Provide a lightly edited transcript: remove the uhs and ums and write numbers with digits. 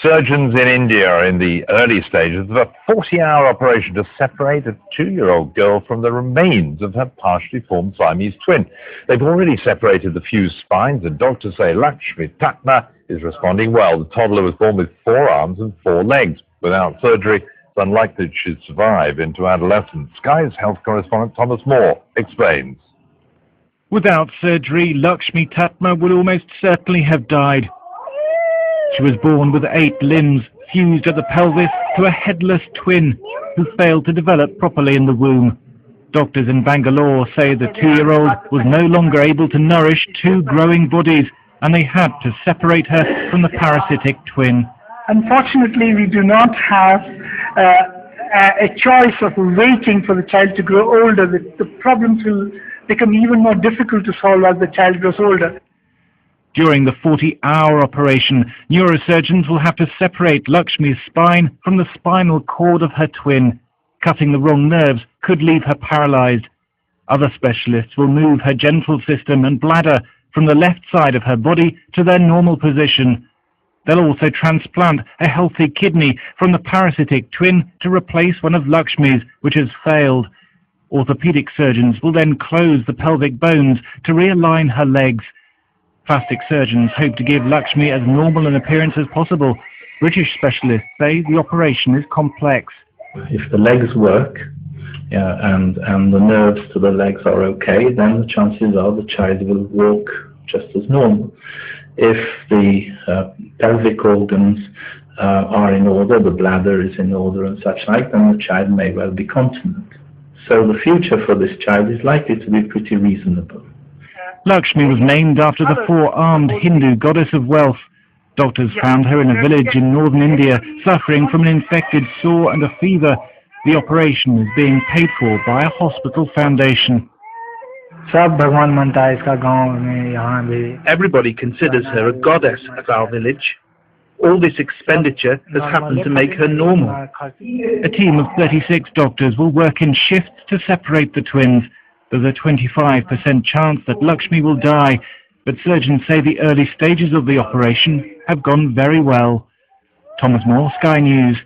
Surgeons in India are in the early stages of a 40-hour operation to separate a 2-year-old girl from the remains of her partially formed Siamese twin. They've already separated the fused spines, and doctors say Lakshmi Tatma is responding well. The toddler was born with 4 arms and 4 legs. Without surgery, it's unlikely she'd survive into adolescence. Sky's health correspondent Thomas Moore explains. Without surgery, Lakshmi Tatma would almost certainly have died. She was born with 8 limbs fused at the pelvis to a headless twin who failed to develop properly in the womb. Doctors in Bangalore say the 2-year-old was no longer able to nourish 2 growing bodies, and they had to separate her from the parasitic twin. Unfortunately, we do not have a choice of waiting for the child to grow older. The problems will become even more difficult to solve as the child grows older. During the 40-hour operation, neurosurgeons will have to separate Lakshmi's spine from the spinal cord of her twin. Cutting the wrong nerves could leave her paralyzed. Other specialists will move her genital system and bladder from the left side of her body to their normal position. They'll also transplant a healthy kidney from the parasitic twin to replace one of Lakshmi's, which has failed. Orthopedic surgeons will then close the pelvic bones to realign her legs. Plastic surgeons hope to give Lakshmi as normal an appearance as possible. British specialists say the operation is complex. If the legs work and the nerves to the legs are okay, then the chances are the child will walk just as normal. If the pelvic organs are in order, the bladder is in order and such like, then the child may well be continent. So the future for this child is likely to be pretty reasonable. Lakshmi was named after the 4-armed Hindu goddess of wealth. Doctors found her in a village in northern India, suffering from an infected sore and a fever. The operation is being paid for by a hospital foundation. Everybody considers her a goddess at our village. All this expenditure has happened to make her normal. A team of 36 doctors will work in shifts to separate the twins. There's a 25% chance that Lakshmi will die, but surgeons say the early stages of the operation have gone very well. Thomas Moore, Sky News.